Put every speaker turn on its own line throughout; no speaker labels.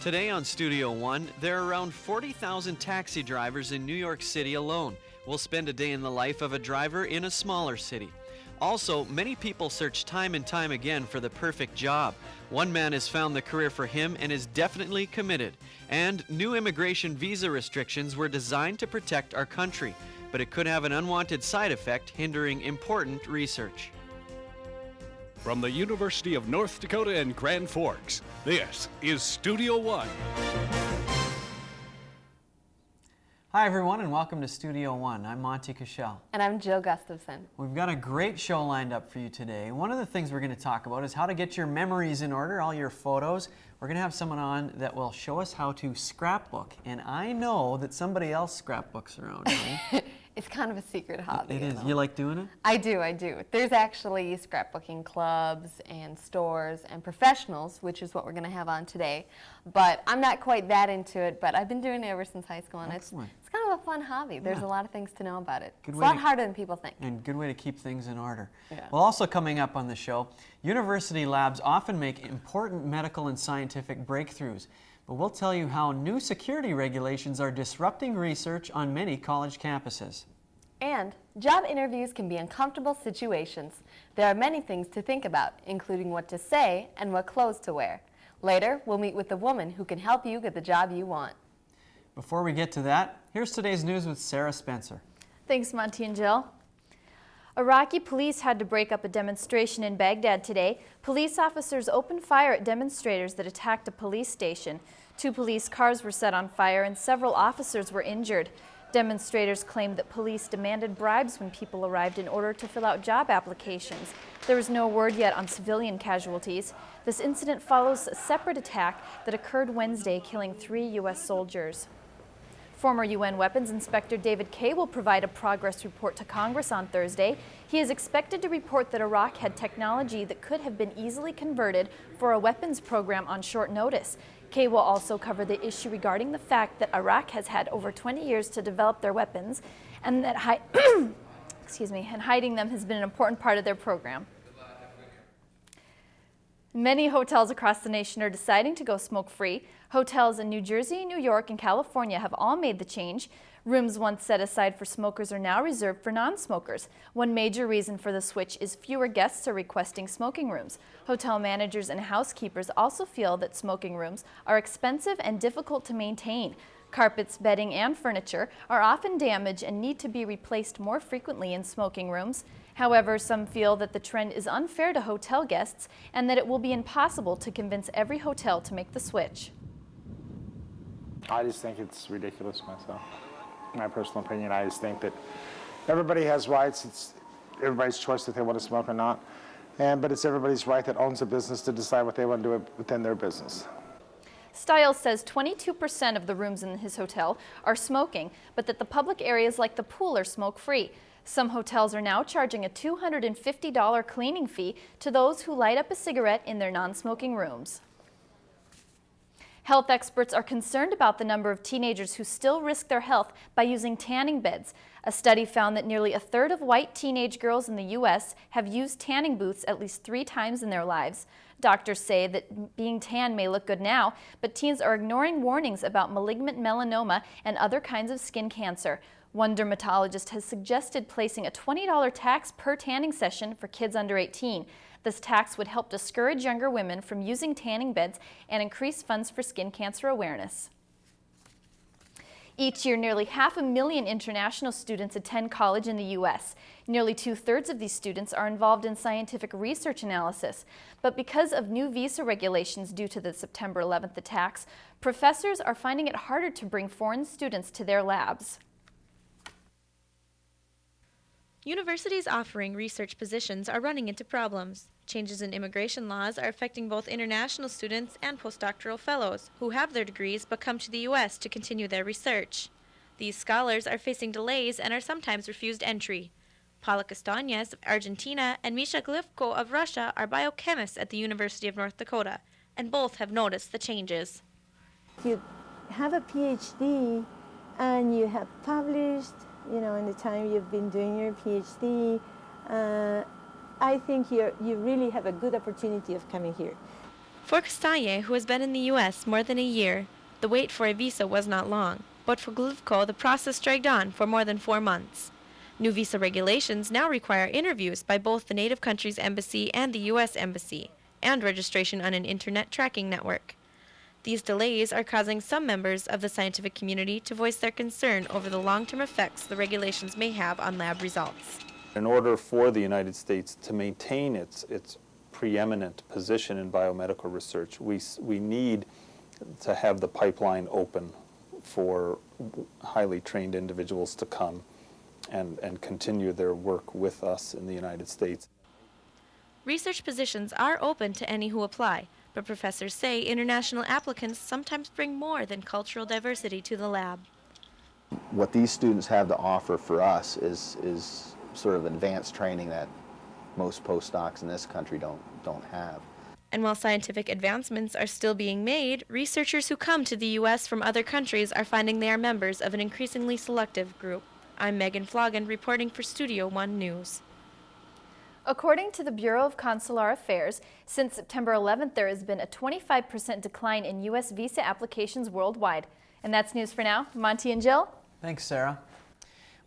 Today on Studio One, there are around 40,000 taxi drivers in New York City alone. We'll spend a day in the life of a driver in a smaller city. Also, many people search time and time again for the perfect job. One man has found the career for him and is definitely committed. And new immigration visa restrictions were designed to protect our country, but it could have an unwanted side effect hindering important research.
From the University of North Dakota in Grand Forks, this is Studio One.
Hi everyone and welcome to Studio One. I'm Monty Cushman.
And I'm Jill Gustafson.
We've got a great show lined up for you today. One of the things we're going to talk about is how to get your memories in order, all your photos. We're going to have someone on that will show us how to scrapbook. And I know that somebody else scrapbooks around here.
It's kind of a secret hobby.
It is. You like doing it?
I do. There's actually scrapbooking clubs and stores and professionals, which is what we're going to have on today. But I'm not quite that into it, but I've been doing it ever since high school, and it's kind of a fun hobby. There's a lot of things to know about it. It's a lot harder than people think.
And good way to keep things in order.
Yeah.
Well, also coming up on the show, university labs often make important medical and scientific breakthroughs. But we'll tell you how new security regulations are disrupting research on many college campuses.
And job interviews can be uncomfortable situations. There are many things to think about, including what to say and what clothes to wear. Later, we'll meet with a woman who can help you get the job you want.
Before we get to that, here's today's news with Sarah Spencer.
Thanks, Monty and Jill. Iraqi police had to break up a demonstration in Baghdad today. Police officers opened fire at demonstrators that attacked a police station. 2 police cars were set on fire and several officers were injured. Demonstrators claimed that police demanded bribes when people arrived in order to fill out job applications. There is no word yet on civilian casualties. This incident follows a separate attack that occurred Wednesday, killing 3 U.S. soldiers. Former UN Weapons Inspector David Kay will provide a progress report to Congress on Thursday. He is expected to report that Iraq had technology that could have been easily converted for a weapons program on short notice. Kay will also cover the issue regarding the fact that Iraq has had over 20 years to develop their weapons and that hiding them has been an important part of their program. Many hotels across the nation are deciding to go smoke-free. Hotels in New Jersey, New York, and California have all made the change. Rooms once set aside for smokers are now reserved for non-smokers. One major reason for the switch is fewer guests are requesting smoking rooms. Hotel managers and housekeepers also feel that smoking rooms are expensive and difficult to maintain. Carpets, bedding, and furniture are often damaged and need to be replaced more frequently in smoking rooms. However, some feel that the trend is unfair to hotel guests and that it will be impossible to convince every hotel to make the switch.
I just think it's ridiculous myself. My personal opinion, I just think that everybody has rights. It's everybody's choice if they want to smoke or not. But it's everybody's right that owns a business to decide what they want to do within their business.
Stiles says 22% of the rooms in his hotel are smoking, but that the public areas like the pool are smoke-free. Some hotels are now charging a $250 cleaning fee to those who light up a cigarette in their non-smoking rooms. Health experts are concerned about the number of teenagers who still risk their health by using tanning beds. A study found that nearly a third of white teenage girls in the U.S. have used tanning booths at least 3 times in their lives. Doctors say that being tan may look good now, but teens are ignoring warnings about malignant melanoma and other kinds of skin cancer. One dermatologist has suggested placing a $20 tax per tanning session for kids under 18. This tax would help discourage younger women from using tanning beds and increase funds for skin cancer awareness. Each year, nearly 500,000 international students attend college in the U.S. Nearly 2/3 of these students are involved in scientific research analysis. But because of new visa regulations due to the September 11th attacks, professors are finding it harder to bring foreign students to their labs.
Universities offering research positions are running into problems. Changes in immigration laws are affecting both international students and postdoctoral fellows who have their degrees but come to the U.S. to continue their research. These scholars are facing delays and are sometimes refused entry. Paula Castañez of Argentina and Misha Glivko of Russia are biochemists at the University of North Dakota, and both have noticed the changes.
You have a PhD and you have published, in the time you've been doing your PhD, I think you really have a good opportunity of coming here.
For Castagne, who has been in the U.S. more than a year, the wait for a visa was not long, but for Glivko, the process dragged on for more than 4 months. New visa regulations now require interviews by both the native country's embassy and the U.S. embassy, and registration on an internet tracking network. These delays are causing some members of the scientific community to voice their concern over the long-term effects the regulations may have on lab results.
In order for the United States to maintain its preeminent position in biomedical research, we need to have the pipeline open for highly trained individuals to come and continue their work with us in the United States.
Research positions are open to any who apply, but professors say international applicants sometimes bring more than cultural diversity to the lab.
What these students have to offer for us is sort of advanced training that most postdocs in this country don't have.
And while scientific advancements are still being made, researchers who come to the U.S. from other countries are finding they are members of an increasingly selective group. I'm Megan Floggen reporting for Studio One News.
According to the Bureau of Consular Affairs, since September 11th, there has been a 25% decline in U.S. visa applications worldwide. And that's news for now. Monty and Jill?
Thanks, Sarah.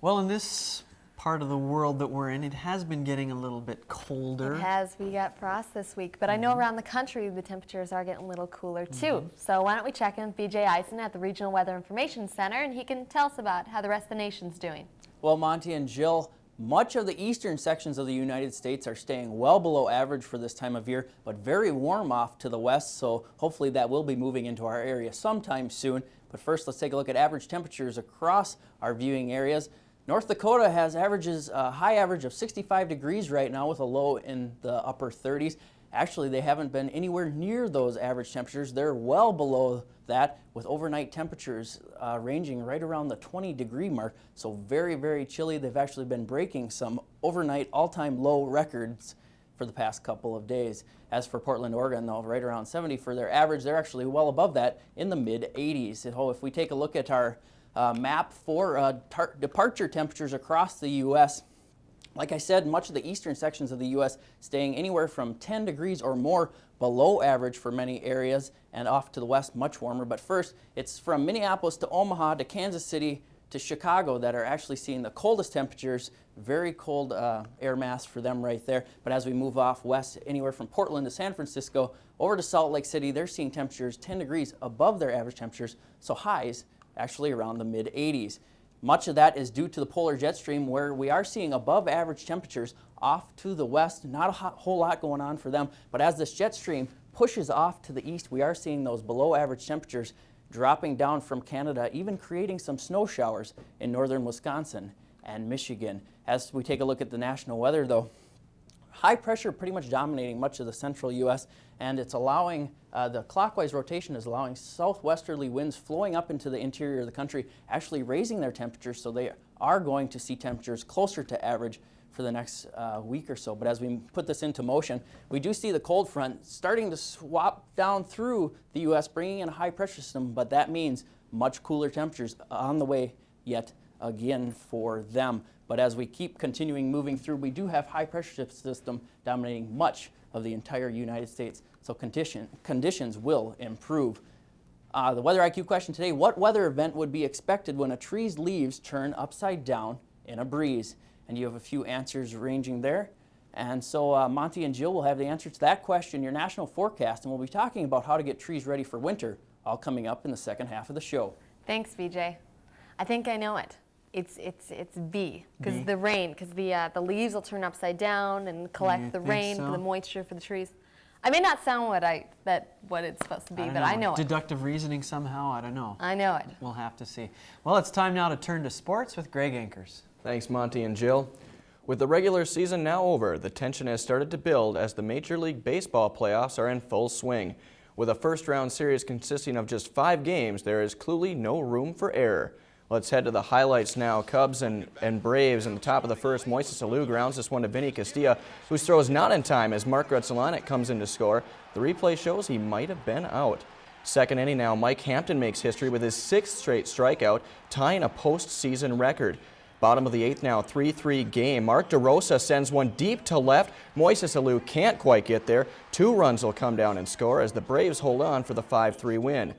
Well, in this part of the world that we're in, it has been getting a little bit colder.
It has. We got frost this week, but I know around the country the temperatures are getting a little cooler too. So why don't we check in with BJ Eisen at the Regional Weather Information Center, and he can tell us about how the rest of the nation's doing.
Well, Monty and Jill, much of the eastern sections of the United States are staying well below average for this time of year, but very warm off to the west, so hopefully that will be moving into our area sometime soon. But first, let's take a look at average temperatures across our viewing areas. North Dakota has a high average of 65 degrees right now with a low in the upper 30s. Actually, they haven't been anywhere near those average temperatures. They're well below that with overnight temperatures ranging right around the 20-degree mark. So very, very chilly. They've actually been breaking some overnight all-time low records for the past couple of days. As for Portland, Oregon, though, right around 70 for their average, they're actually well above that in the mid-80s. If we take a look at our map for departure temperatures across the U.S., like I said, much of the eastern sections of the U.S. staying anywhere from 10 degrees or more below average for many areas, and off to the west much warmer. But first, it's from Minneapolis to Omaha to Kansas City to Chicago that are actually seeing the coldest temperatures. Very cold air mass for them right there. But as we move off west, anywhere from Portland to San Francisco over to Salt Lake City, they're seeing temperatures 10 degrees above their average temperatures, so highs actually around the mid-80s. Much of that is due to the polar jet stream, where we are seeing above average temperatures off to the west. Not a whole lot going on for them, but as this jet stream pushes off to the east, we are seeing those below average temperatures dropping down from Canada, even creating some snow showers in northern Wisconsin and Michigan. As we take a look at the national weather, though, high pressure pretty much dominating much of the central U.S., and it's allowing, the clockwise rotation is allowing southwesterly winds flowing up into the interior of the country, actually raising their temperatures, so they are going to see temperatures closer to average for the next week or so. But as we put this into motion, we do see the cold front starting to swap down through the U.S., bringing in a high pressure system, but that means much cooler temperatures on the way yet again for them. But as we keep continuing moving through, we do have high pressure system dominating much of the entire United States, so conditions will improve. The Weather IQ question today: what weather event would be expected when a tree's leaves turn upside down in a breeze? And you have a few answers ranging there. And so Monty and Jill will have the answer to that question, your national forecast, and we'll be talking about how to get trees ready for winter, all coming up in the second half of the show.
Thanks, BJ. I think I know it. It's B, because the rain, because the leaves will turn upside down and collect the rain, the moisture for the trees. I may not sound what it's supposed to be, but I know it.
Deductive reasoning somehow, I don't know.
I know it.
We'll have to see. Well, it's time now to turn to sports with Greg Ankers.
Thanks, Monty and Jill. With the regular season now over, the tension has started to build as the Major League Baseball playoffs are in full swing. With a first-round series consisting of just 5 games, there is clearly no room for error. Let's head to the highlights now. Cubs and Braves in the top of the first. Moises Alou grounds this one to Vinny Castilla, whose throw is not in time as Mark Grutzelanek comes in to score. The replay shows he might have been out. Second inning now, Mike Hampton makes history with his 6th straight strikeout, tying a postseason record. Bottom of the 8th now, 3-3 game. Mark DeRosa sends one deep to left. Moises Alou can't quite get there. 2 runs will come down and score as the Braves hold on for the 5-3 win.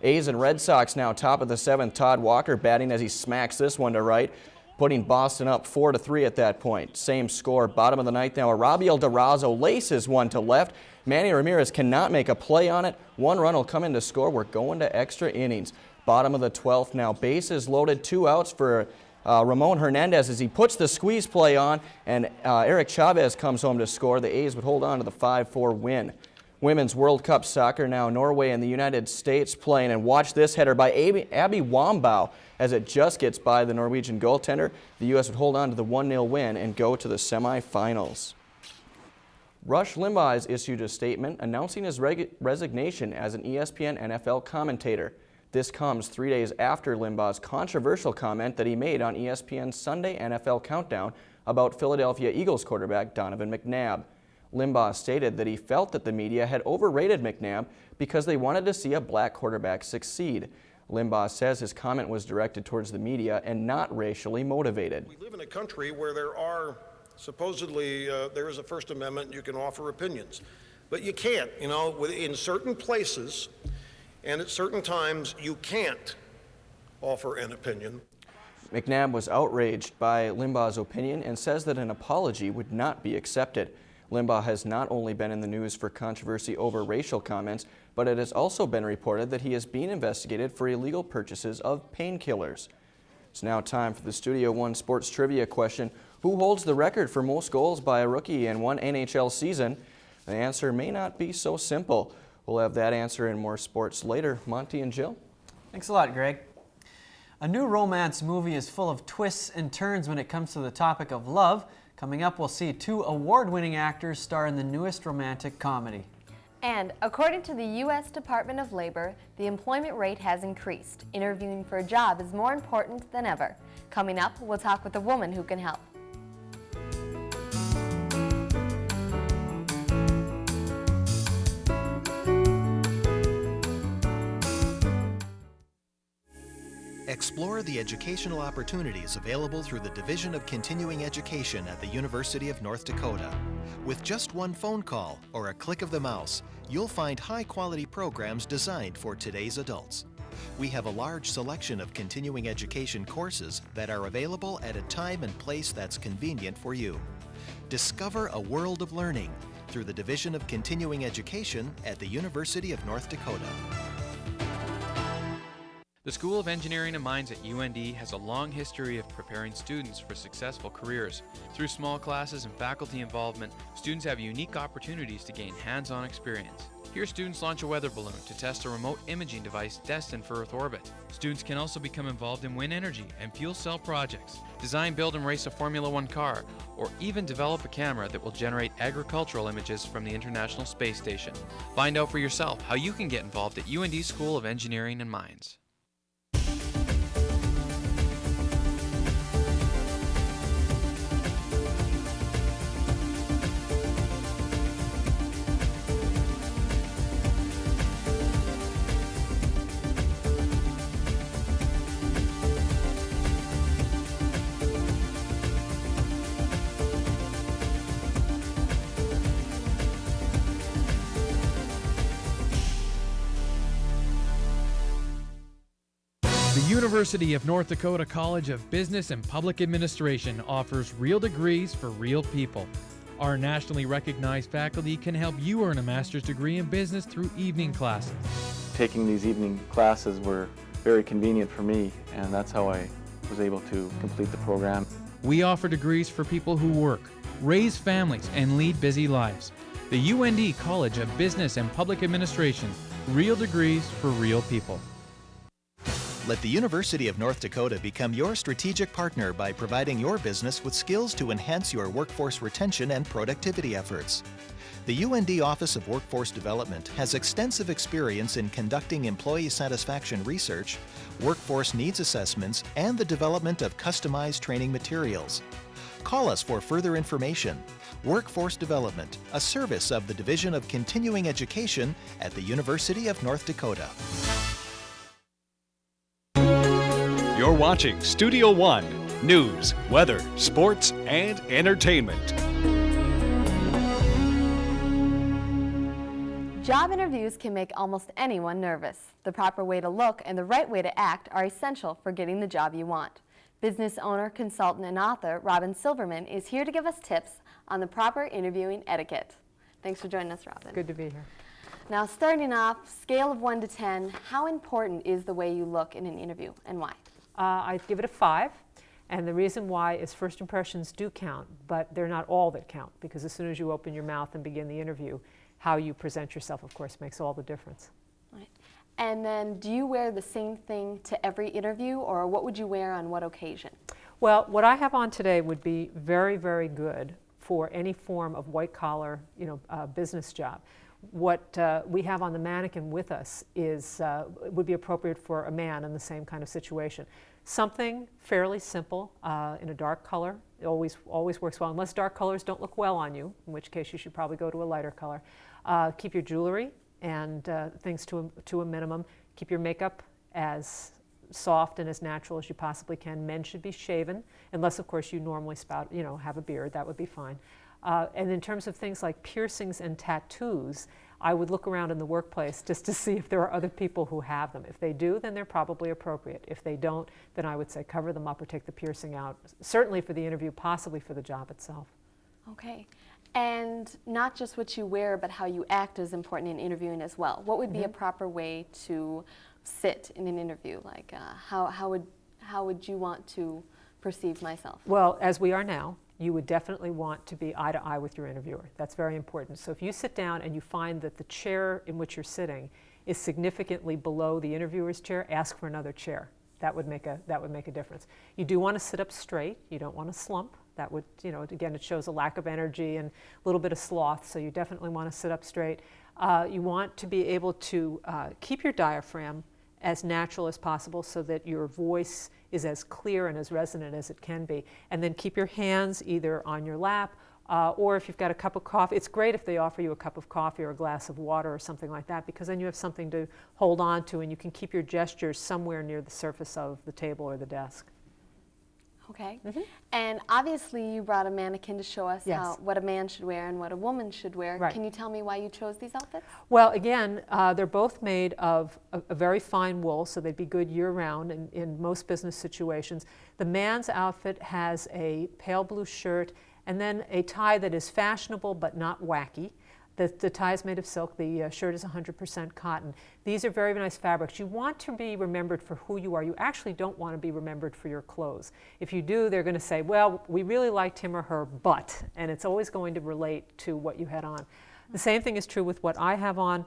A's and Red Sox now top of the 7th. Todd Walker batting as he smacks this one to right, putting Boston up 4-3 at that point. Same score, bottom of the 9th now. Arabiel Durazo laces one to left. Manny Ramirez cannot make a play on it. 1 run will come in to score. We're going to extra innings. Bottom of the 12th now. Bases loaded, 2 outs for Ramon Hernandez as he puts the squeeze play on, and Eric Chavez comes home to score. The A's would hold on to the 5-4 win. Women's World Cup soccer now. Norway and the United States playing, and watch this header by Abby Wambau as it just gets by the Norwegian goaltender. The U.S. would hold on to the 1-0 win and go to the semifinals. Rush Limbaugh has issued a statement announcing his resignation as an ESPN NFL commentator. This comes 3 days after Limbaugh's controversial comment that he made on ESPN's Sunday NFL Countdown about Philadelphia Eagles quarterback Donovan McNabb. Limbaugh stated that he felt that the media had overrated McNabb because they wanted to see a black quarterback succeed. Limbaugh says his comment was directed towards the media and not racially motivated.
We live in a country where there are supposedly there is a First Amendment, you can offer opinions, but you can't, in certain places and at certain times you can't offer an opinion.
McNabb was outraged by Limbaugh's opinion and says that an apology would not be accepted. Limbaugh has not only been in the news for controversy over racial comments, but it has also been reported that he is being investigated for illegal purchases of painkillers. It's now time for the Studio One Sports Trivia question. Who holds the record for most goals by a rookie in one NHL season? The answer may not be so simple. We'll have that answer and more sports later. Monty and Jill?
Thanks a lot, Greg. A new romance movie is full of twists and turns when it comes to the topic of love. Coming up, we'll see 2 award-winning actors star in the newest romantic comedy.
And according to the U.S. Department of Labor, the employment rate has increased. Interviewing for a job is more important than ever. Coming up, we'll talk with a woman who can help.
Explore the educational opportunities available through the Division of Continuing Education at the University of North Dakota. With just one phone call or a click of the mouse, you'll find high-quality programs designed for today's adults. We have a large selection of continuing education courses that are available at a time and place that's convenient for you. Discover a world of learning through the Division of Continuing Education at the University of North Dakota.
The School of Engineering and Mines at UND has a long history of preparing students for successful careers. Through small classes and faculty involvement, students have unique opportunities to gain hands-on experience. Here, students launch a weather balloon to test a remote imaging device destined for Earth orbit. Students can also become involved in wind energy and fuel cell projects, design, build, and race a Formula One car, or even develop a camera that will generate agricultural images from the International Space Station. Find out for yourself how you can get involved at UND School of Engineering and Mines.
The University of North Dakota College of Business and Public Administration offers real degrees for real people. Our nationally recognized faculty can help you earn a master's degree in business through evening classes.
Taking these evening classes were very convenient for me, and that's how I was able to complete the program.
We offer degrees for people who work, raise families, and lead busy lives. The UND College of Business and Public Administration, real degrees for real people.
Let the University of North Dakota become your strategic partner by providing your business with skills to enhance your workforce retention and productivity efforts. The UND Office of Workforce Development has extensive experience in conducting employee satisfaction research, workforce needs assessments, and the development of customized training materials. Call us for further information. Workforce Development, a service of the Division of Continuing Education at the University of North Dakota.
You're watching Studio One. news, weather, sports, and entertainment.
Job interviews can make almost anyone nervous. The proper way to look and the right way to act are essential for getting the job you want. Business owner, consultant, and author Robin Silverman is here to give us tips on the proper interviewing etiquette. Thanks for joining us, Robin.
Good to be here.
Now, starting off, scale of 1 to 10, how important is the way you look in an interview and why?
I'd give it a 5. And the reason why is first impressions do count, but they're not all that count, because as soon as you open your mouth and begin the interview, how you present yourself, of course, makes all the difference.
Right. And then do you wear the same thing to every interview, or what would you wear on what occasion?
Well, what I have on today would be very, very good for any form of white-collar, business job. What we have on the mannequin with us is would be appropriate for a man in the same kind of situation. Something fairly simple in a dark color. It always works well, unless dark colors don't look well on you, in which case you should probably go to a lighter color. Keep your jewelry and things to a minimum. Keep your makeup as soft and as natural as you possibly can. Men should be shaven, unless of course you normally have a beard. That would be fine. And in terms of things like piercings and tattoos, I would look around in the workplace just to see if there are other people who have them. If they do, then they're probably appropriate. If they don't, then I would say cover them up or take the piercing out, certainly for the interview, possibly for the job itself.
Okay. And not just what you wear, but how you act is important in interviewing as well. What would be a proper way to sit in an interview? Like, how would you want to perceive myself?
Well, as we are now, you would definitely want to be eye to eye with your interviewer. That's very important. So if you sit down and you find that the chair in which you're sitting is significantly below the interviewer's chair, ask for another chair. That would make a difference. You do want to sit up straight. You don't want to slump. That would, again, it shows a lack of energy and a little bit of sloth, so you definitely want to sit up straight. You want to be able to keep your diaphragm as natural as possible so that your voice is as clear and as resonant as it can be. And then keep your hands either on your lap or if you've got a cup of coffee. It's great if they offer you a cup of coffee or a glass of water or something like that, because then you have something to hold on to and you can keep your gestures somewhere near the surface of the table or the desk.
Okay. And obviously you brought a mannequin to show us what a man should wear and what a woman should wear.
Right.
Can you tell me why you chose these outfits?
Well, again, they're both made of a very fine wool, so they'd be good year-round in most business situations. The man's outfit has a pale blue shirt and then a tie that is fashionable but not wacky. The tie is made of silk. The shirt is 100% cotton. These are very nice fabrics. You want to be remembered for who you are. You actually don't want to be remembered for your clothes. If you do, they're going to say, well, we really liked him or her, but, and it's always going to relate to what you had on. The same thing is true with what I have on.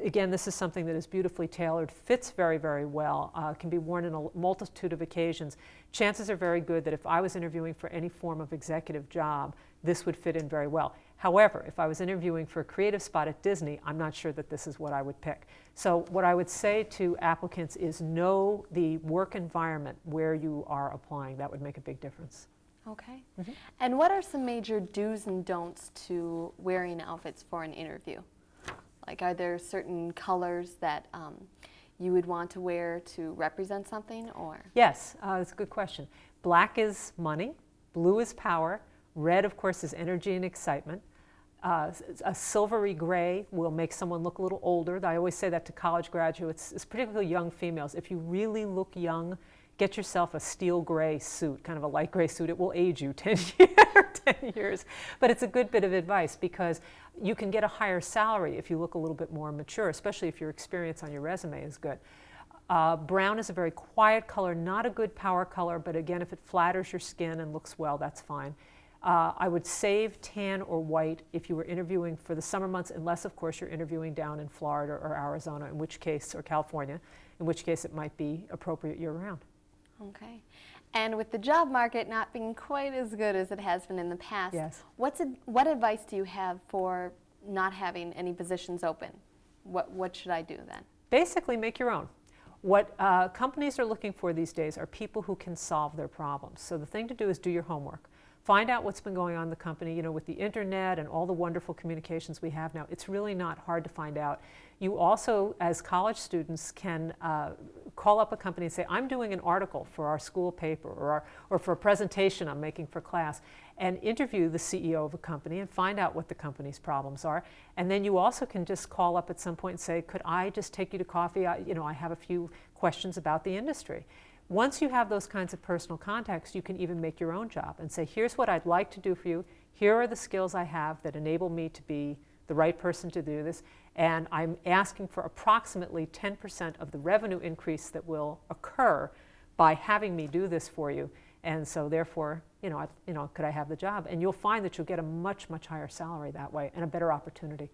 Again, this is something that is beautifully tailored, fits very, very well, can be worn in a multitude of occasions. Chances are very good that if I was interviewing for any form of executive job, this would fit in very well. However, if I was interviewing for a creative spot at Disney, I'm not sure that this is what I would pick. So what I would say to applicants is know the work environment where you are applying. That would make a big difference.
Okay. And what are some major do's and don'ts to wearing outfits for an interview? Like, are there certain colors that you would want to wear to represent something, or?
Yes, that's a good question. Black is money, blue is power, red, of course, is energy and excitement. A silvery gray will make someone look a little older. I always say that to college graduates, particularly young females. If you really look young, get yourself a steel gray suit, kind of a light gray suit. It will age you 10 years. But it's a good bit of advice because you can get a higher salary if you look a little bit more mature, especially if your experience on your resume is good. Brown is a very quiet color, not a good power color, but again, if it flatters your skin and looks well, that's fine. I would save tan or white if you were interviewing for the summer months, unless, of course, you're interviewing down in Florida or Arizona, in which case, or California, in which case it might be appropriate year-round.
Okay. And with the job market not being quite as good as it has been in the past, what advice do you have for not having any positions open? What should I do then?
Basically, make your own. What companies are looking for these days are people who can solve their problems. So the thing to do is do your homework. Find out what's been going on in the company. You know, with the internet and all the wonderful communications we have now, it's really not hard to find out. You also, as college students, can call up a company and say, I'm doing an article for our school paper or for a presentation I'm making for class, and interview the CEO of a company and find out what the company's problems are. And then you also can just call up at some point and say, could I just take you to coffee? I have a few questions about the industry. Once you have those kinds of personal contacts, you can even make your own job and say, here's what I'd like to do for you. Here are the skills I have that enable me to be the right person to do this. And I'm asking for approximately 10% of the revenue increase that will occur by having me do this for you. And so therefore, could I have the job? And you'll find that you'll get a much, much higher salary that way and a better opportunity.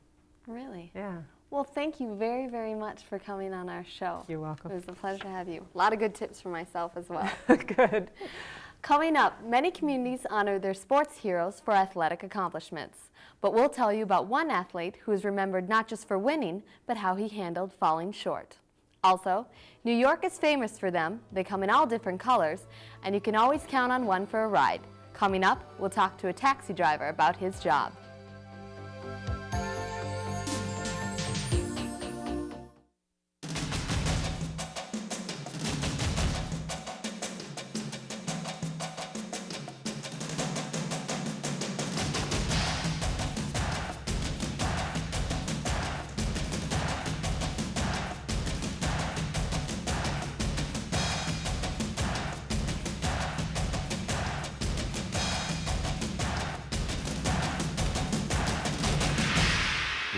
Really?
Yeah.
Well, thank you very, very much for coming on our show.
You're welcome.
It was a pleasure to have you. A lot of good tips for myself as well.
Good.
Coming up, many communities honor their sports heroes for athletic accomplishments. But we'll tell you about one athlete who is remembered not just for winning, but how he handled falling short. Also, New York is famous for them. They come in all different colors, and you can always count on one for a ride. Coming up, we'll talk to a taxi driver about his job.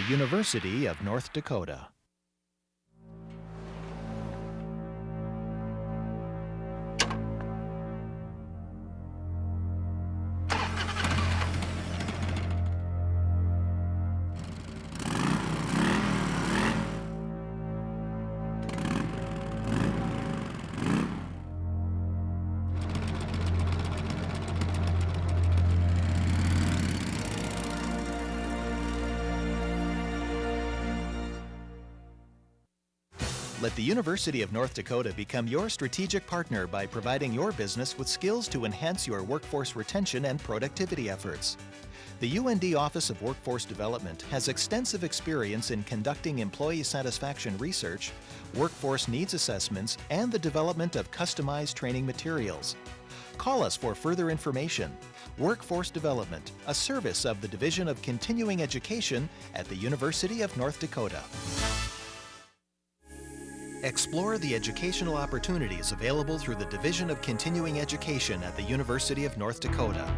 University of North Dakota. Let the University of North Dakota become your strategic partner by providing your business with skills to enhance your workforce retention and productivity efforts. The UND Office of Workforce Development has extensive experience in conducting employee satisfaction research, workforce needs assessments, and the development of customized training materials. Call us for further information. Workforce Development, a service of the Division of Continuing Education at the University of North Dakota. Explore the educational opportunities available through the Division of Continuing Education at the University of North Dakota.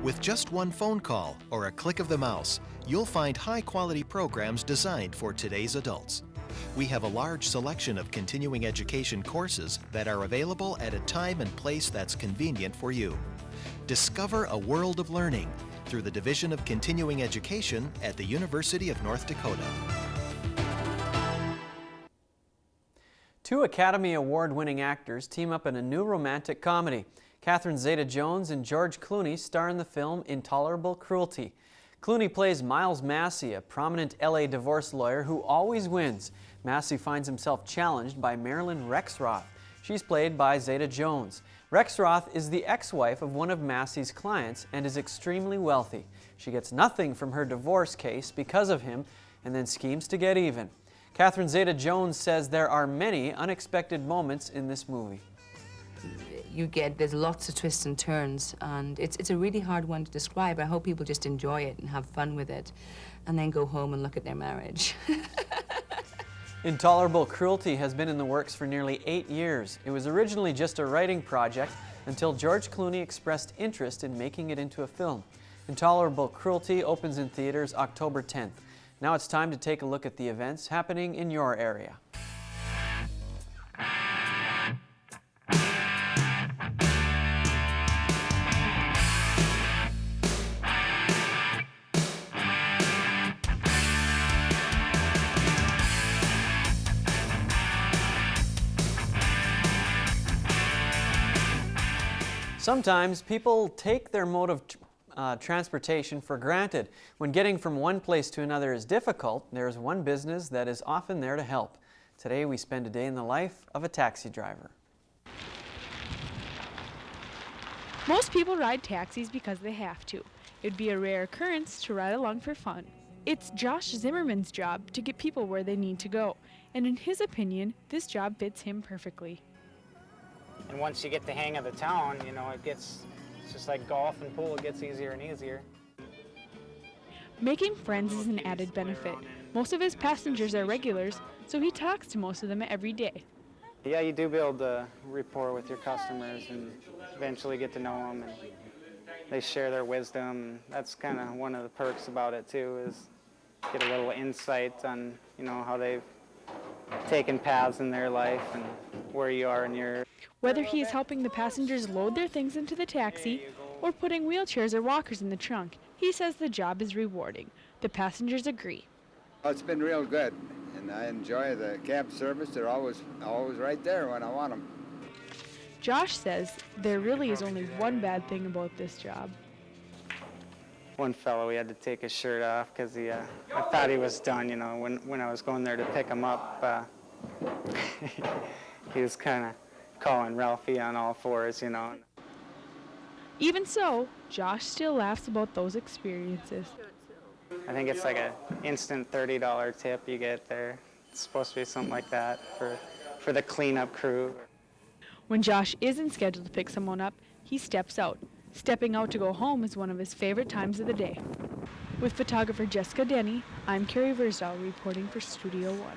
With just one phone call or a click of the mouse, you'll find high-quality programs designed for today's adults. We have a large selection of continuing education courses that are available at a time and place that's convenient for you. Discover a world of learning through the Division of Continuing Education at the University of North Dakota.
Two Academy Award-winning actors team up in a new romantic comedy. Catherine Zeta-Jones and George Clooney star in the film Intolerable Cruelty. Clooney plays Miles Massey, a prominent LA divorce lawyer who always wins. Massey finds himself challenged by Marilyn Rexroth. She's played by Zeta-Jones. Rexroth is the ex-wife of one of Massey's clients and is extremely wealthy. She gets nothing from her divorce case because of him and then schemes to get even. Catherine Zeta-Jones says there are many unexpected moments in this movie.
There's lots of twists and turns, and it's a really hard one to describe. I hope people just enjoy it and have fun with it, and then go home and look at their marriage.
Intolerable Cruelty has been in the works for nearly 8 years. It was originally just a writing project until George Clooney expressed interest in making it into a film. Intolerable Cruelty opens in theaters October 10th. Now it's time to take a look at the events happening in your area. Sometimes people take their mode of transportation for granted. When getting from one place to another is difficult, there's one business that is often there to help. Today we spend a day in the life of a taxi driver.
Most people ride taxis because they have to. It would be a rare occurrence to ride along for fun. It's Josh Zimmerman's job to get people where they need to go, and in his opinion, this job fits him perfectly.
And once you get the hang of the town, you know, it's just like golf and pool, it gets easier and easier.
Making friends is an added benefit. Most of his passengers are regulars, so he talks to most of them every day.
Yeah, you do build a rapport with your customers and eventually get to know them, and they share their wisdom. That's kind of one of the perks about it too, is get a little insight on, you know, how they've taken paths in their life and where you are in your...
Whether he is helping the passengers load their things into the taxi or putting wheelchairs or walkers in the trunk, he says the job is rewarding. The passengers agree.
Oh, it's been real good, and I enjoy the cab service. They're always right there when I want them.
Josh says there really is only one bad thing about this job.
One fellow, he had to take his shirt off because I thought he was done, you know, when I was going there to pick him up. He was kind of calling Ralphie on all fours, you know.
Even so, Josh still laughs about those experiences.
I think it's like an instant $30 tip you get there. It's supposed to be something like that for the cleanup crew.
When Josh isn't scheduled to pick someone up, he steps out. Stepping out to go home is one of his favorite times of the day. With photographer Jessica Denny, I'm Carrie Versdahl reporting for Studio One.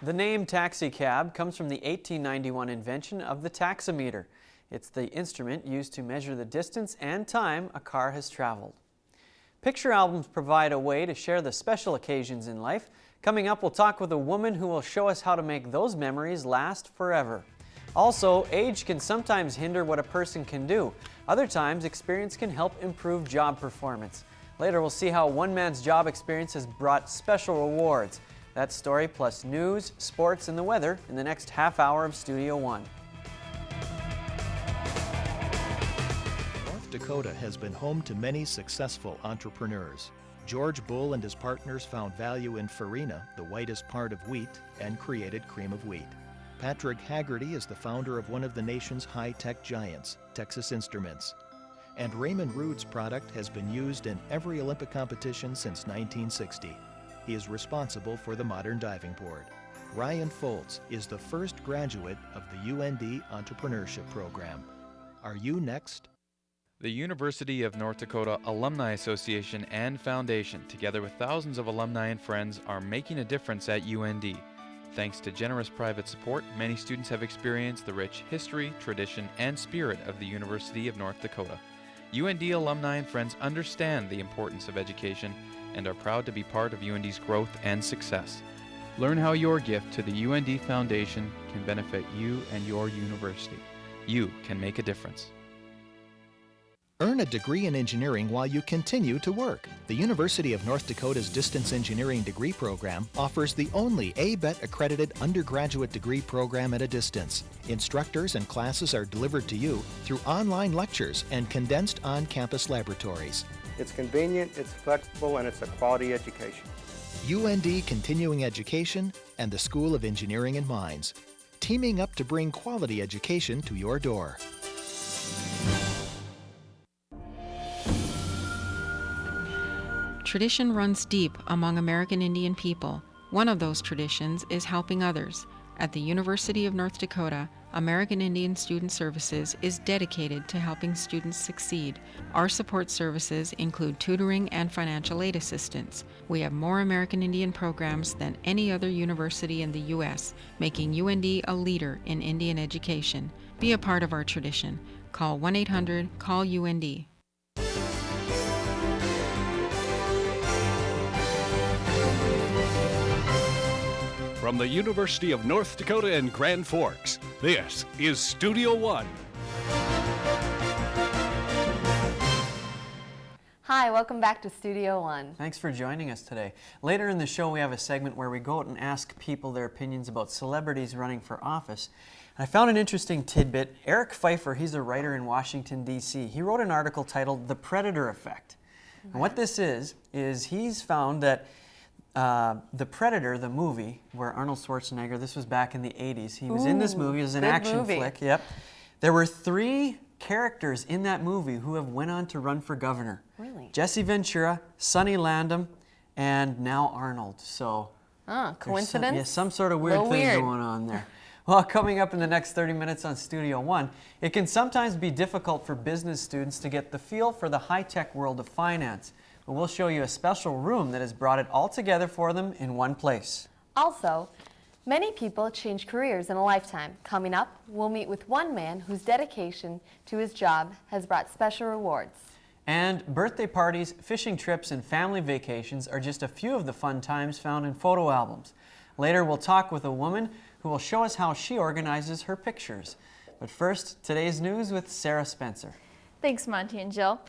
The name taxi cab comes from the 1891 invention of the taximeter. It's the instrument used to measure the distance and time a car has traveled. Picture albums provide a way to share the special occasions in life. Coming up, we'll talk with a woman who will show us how to make those memories last forever. Also, age can sometimes hinder what a person can do. Other times, experience can help improve job performance. Later, we'll see how one man's job experience has brought special rewards. That story plus news, sports, and the weather in the next half hour of Studio One.
North Dakota has been home to many successful entrepreneurs. George Bull and his partners found value in farina, the whitest part of wheat, and created cream of wheat. Patrick Haggerty is the founder of one of the nation's high-tech giants, Texas Instruments. And Raymond Rood's product has been used in every Olympic competition since 1960. He is responsible for the modern diving board. Ryan Foltz is the first graduate of the UND Entrepreneurship Program. Are you next?
The University of North Dakota Alumni Association and Foundation, together with thousands of alumni and friends, are making a difference at UND. Thanks to generous private support, many students have experienced the rich history, tradition, and spirit of the University of North Dakota. UND alumni and friends understand the importance of education and are proud to be part of UND's growth and success. Learn how your gift to the UND Foundation can benefit you and your university. You can make a difference.
Earn a degree in engineering while you continue to work. The University of North Dakota's Distance Engineering Degree Program offers the only ABET accredited undergraduate degree program at a distance. Instructors and classes are delivered to you through online lectures and condensed on-campus laboratories.
It's convenient, it's flexible, and it's a quality education.
UND Continuing Education and the School of Engineering and Mines, teaming up to bring quality education to your door.
Tradition runs deep among American Indian people. One of those traditions is helping others. At the University of North Dakota, American Indian Student Services is dedicated to helping students succeed. Our support services include tutoring and financial aid assistance. We have more American Indian programs than any other university in the U.S., making UND a leader in Indian education. Be a part of our tradition. Call 1-800-CALL-UND.
From the University of North Dakota in Grand Forks, this is Studio One.
Hi, welcome back to Studio One.
Thanks for joining us today. Later in the show, we have a segment where we go out and ask people their opinions about celebrities running for office. I found an interesting tidbit. Eric Pfeiffer, he's a writer in Washington, D.C. He wrote an article titled The Predator Effect. Right. And what this is he's found that The Predator, the movie, where Arnold Schwarzenegger, this was back in the 80s, he was in this movie, it was an action flick. Yep. There were 3 characters in that movie who have went on to run for governor.
Really?
Jesse Ventura, Sonny Landham, and now Arnold. So
coincidence?
Some sort of weird thing going on there. Well, coming up in the next 30 minutes on Studio One, it can sometimes be difficult for business students to get the feel for the high-tech world of finance. But we'll show you a special room that has brought it all together for them in one place.
Also, many people change careers in a lifetime. Coming up, we'll meet with one man whose dedication to his job has brought special rewards.
And birthday parties, fishing trips, and family vacations are just a few of the fun times found in photo albums. Later, we'll talk with a woman who will show us how she organizes her pictures. But first, today's news with Sarah Spencer.
Thanks, Monty and Jill.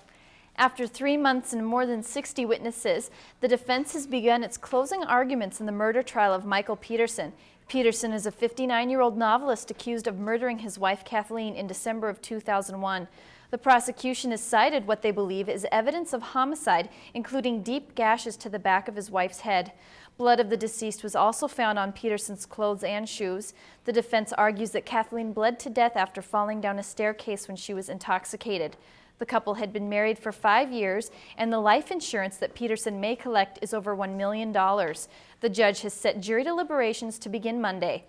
After 3 months and more than 60 witnesses, the defense has begun its closing arguments in the murder trial of Michael Peterson. Peterson is a 59-year-old novelist accused of murdering his wife Kathleen in December of 2001. The prosecution has cited what they believe is evidence of homicide, including deep gashes to the back of his wife's head. Blood of the deceased was also found on Peterson's clothes and shoes. The defense argues that Kathleen bled to death after falling down a staircase when she was intoxicated. The couple had been married for 5 years, and the life insurance that Peterson may collect is over $1 million. The judge has set jury deliberations to begin Monday.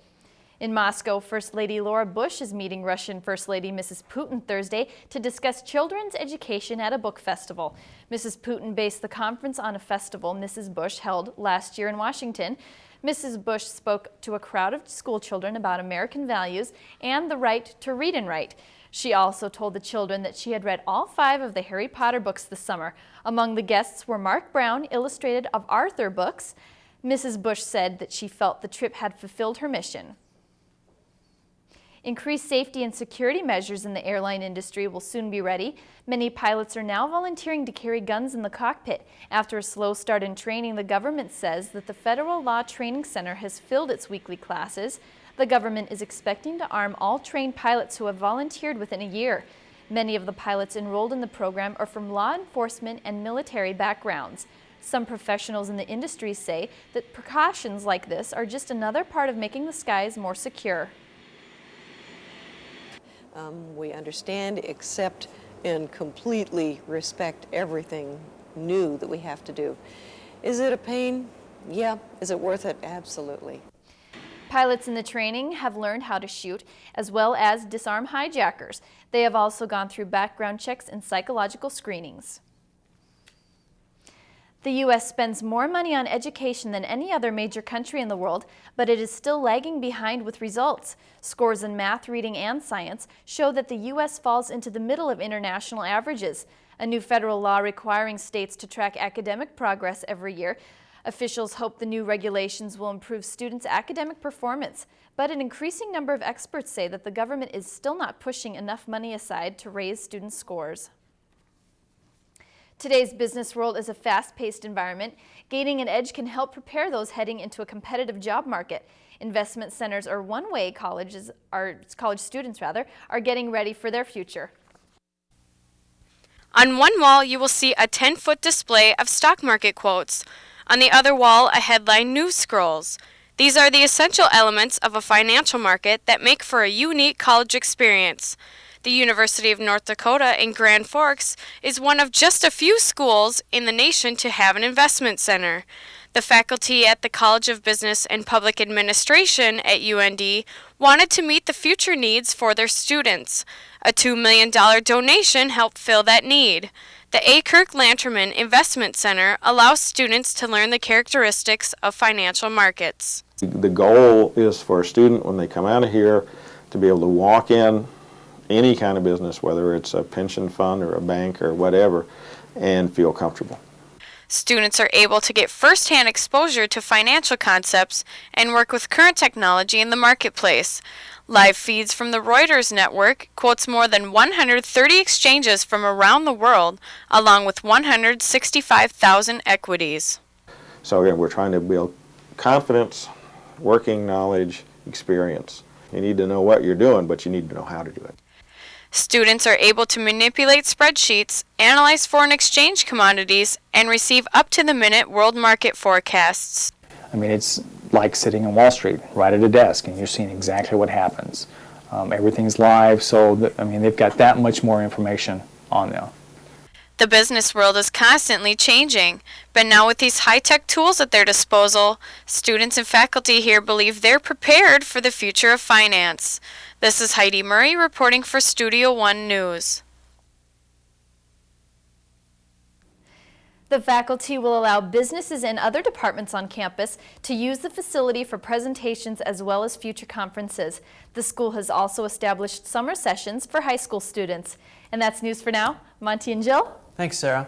In Moscow, First Lady Laura Bush is meeting Russian First Lady Mrs. Putin Thursday to discuss children's education at a book festival. Mrs. Putin based the conference on a festival Mrs. Bush held last year in Washington. Mrs. Bush spoke to a crowd of school children about American values and the right to read and write. She also told the children that she had read all 5 of the Harry Potter books this summer. Among the guests were Mark Brown, illustrated of Arthur books. Mrs. Bush said that she felt the trip had fulfilled her mission. Increased safety and security measures in the airline industry will soon be ready. Many pilots are now volunteering to carry guns in the cockpit. After a slow start in training, the government says that the Federal Law Training Center has filled its weekly classes. The government is expecting to arm all trained pilots who have volunteered within a year. Many of the pilots enrolled in the program are from law enforcement and military backgrounds. Some professionals in the industry say that precautions like this are just another part of making the skies more secure.
We understand, accept, and completely respect everything new that we have to do. Is it a pain? Yeah. Is it worth it? Absolutely.
Pilots in the training have learned how to shoot, as well as disarm hijackers. They have also gone through background checks and psychological screenings. The U.S. spends more money on education than any other major country in the world, but it is still lagging behind with results. Scores in math, reading, and science show that the U.S. falls into the middle of international averages. A new federal law requiring states to track academic progress every year. Officials hope the new regulations will improve students' academic performance, but an increasing number of experts say that the government is still not pushing enough money aside to raise student scores. Today's business world is a fast-paced environment. Gaining an edge can help prepare those heading into a competitive job market. Investment centers are one way college students are getting ready for their future.
On one wall, you will see a 10-foot display of stock market quotes. On the other wall, a headline news scrolls. These are the essential elements of a financial market that make for a unique college experience. The University of North Dakota in Grand Forks is one of just a few schools in the nation to have an investment center. The faculty at the College of Business and Public Administration at UND wanted to meet the future needs for their students. A $2 million donation helped fill that need. The A. Kirk Lanterman Investment Center allows students to learn the characteristics of financial markets.
The goal is for a student, when they come out of here, to be able to walk in any kind of business, whether it's a pension fund or a bank or whatever, and feel comfortable.
Students are able to get first-hand exposure to financial concepts and work with current technology in the marketplace. Live feeds from the Reuters network quotes more than 130 exchanges from around the world, along with 165,000 equities.
So again, we're trying to build confidence, working knowledge, experience. You need to know what you're doing, but you need to know how to do it.
Students are able to manipulate spreadsheets, analyze foreign exchange commodities, and receive up-to-the-minute world market forecasts.
I mean, it's like sitting on Wall Street, right at a desk, and you're seeing exactly what happens.
Everything's live, so I mean, they've got that much more information on them.
The business world is constantly changing, but now with these high-tech tools at their disposal, students and faculty here believe they're prepared for the future of finance. This is Heidi Murray reporting for Studio One News.
The faculty will allow businesses and other departments on campus to use the facility for presentations as well as future conferences. The school has also established summer sessions for high school students. And that's news for now. Monty and Jill?
Thanks, Sarah.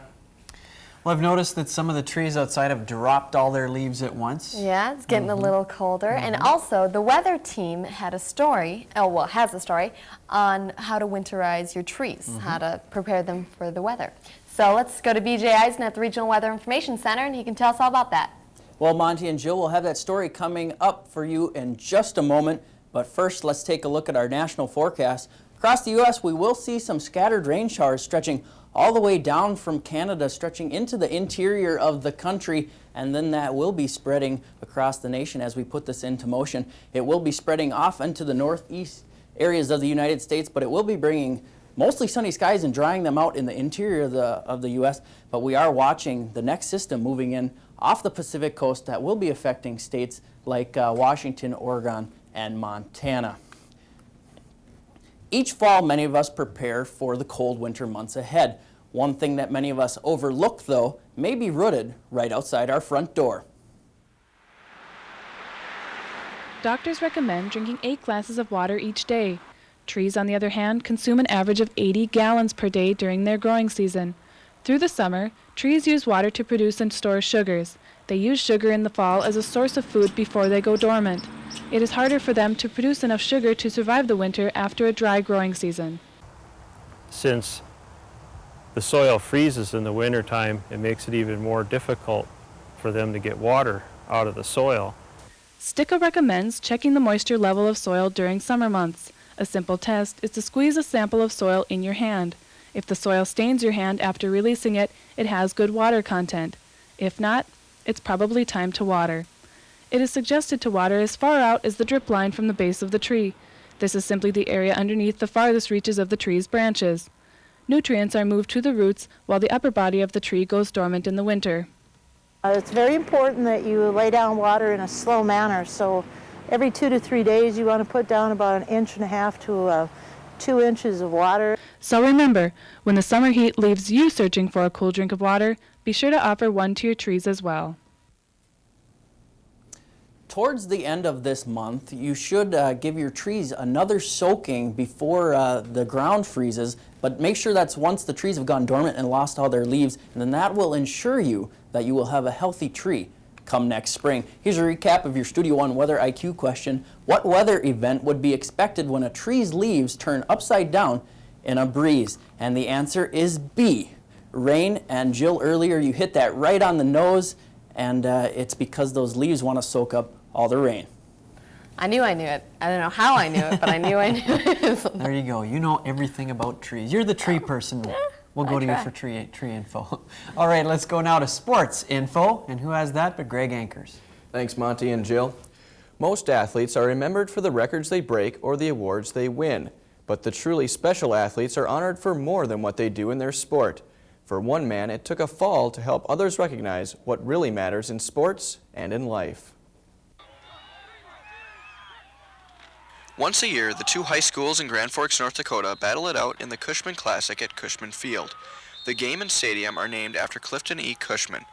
Well, I've noticed that some of the trees outside have dropped all their leaves at once.
Yeah, it's getting a little colder. And also, the weather team had a story, has a story, on how to winterize your trees, how to prepare them for the weather. So let's go to BJ Eisen at the Regional Weather Information Center, and he can tell us all about that.
Well, Monty and Jill will have that story coming up for you in just a moment. But first, let's take a look at our national forecast. Across the U.S., we will see some scattered rain showers stretching all the way down from Canada, stretching into the interior of the country, and then that will be spreading across the nation as we put this into motion. It will be spreading off into the northeast areas of the United States, but it will be bringing mostly sunny skies and drying them out in the interior of the U.S., but we are watching the next system moving in off the Pacific coast that will be affecting states like Washington, Oregon, and Montana. Each fall, many of us prepare for the cold winter months ahead. One thing that many of us overlook, though, may be rooted right outside our front door.
Doctors recommend drinking 8 glasses of water each day. Trees, on the other hand, consume an average of 80 gallons per day during their growing season. Through the summer, trees use water to produce and store sugars. They use sugar in the fall as a source of food before they go dormant. It is harder for them to produce enough sugar to survive the winter after a dry growing season.
Since the soil freezes in the wintertime, it makes it even more difficult for them to get water out of the soil.
Sticka recommends checking the moisture level of soil during summer months. A simple test is to squeeze a sample of soil in your hand. If the soil stains your hand after releasing it, it has good water content. If not, it's probably time to water. It is suggested to water as far out as the drip line from the base of the tree. This is simply the area underneath the farthest reaches of the tree's branches. Nutrients are moved to the roots while the upper body of the tree goes dormant in the winter.
It's very important that you lay down water in a slow manner, so every 2 to 3 days you want to put down about 1.5 to 2 inches of water.
So remember, when the summer heat leaves you searching for a cool drink of water, be sure to offer one to your trees as well.
Towards the end of this month, you should give your trees another soaking before the ground freezes, but make sure that's once the trees have gone dormant and lost all their leaves, and then that will ensure you that you will have a healthy tree come next spring. Here's a recap of your Studio One Weather IQ question. What weather event would be expected when a tree's leaves turn upside down in a breeze? And the answer is B, rain. And Jill, earlier you hit that right on the nose, and it's because those leaves want to soak up all the rain.
I knew it. I don't know how I knew it, but I knew it.
There you go. You know everything about trees. You're the tree person. We'll go to you for tree info. All right, let's go now to sports info. And who has that but Greg Ankers?
Thanks, Monty and Jill. Most athletes are remembered for the records they break or the awards they win. But the truly special athletes are honored for more than what they do in their sport. For one man, it took a fall to help others recognize what really matters in sports and in life.
Once a year, the 2 high schools in Grand Forks, North Dakota battle it out in the Cushman Classic at Cushman Field. The game and stadium are named after Clifton E. Cushman.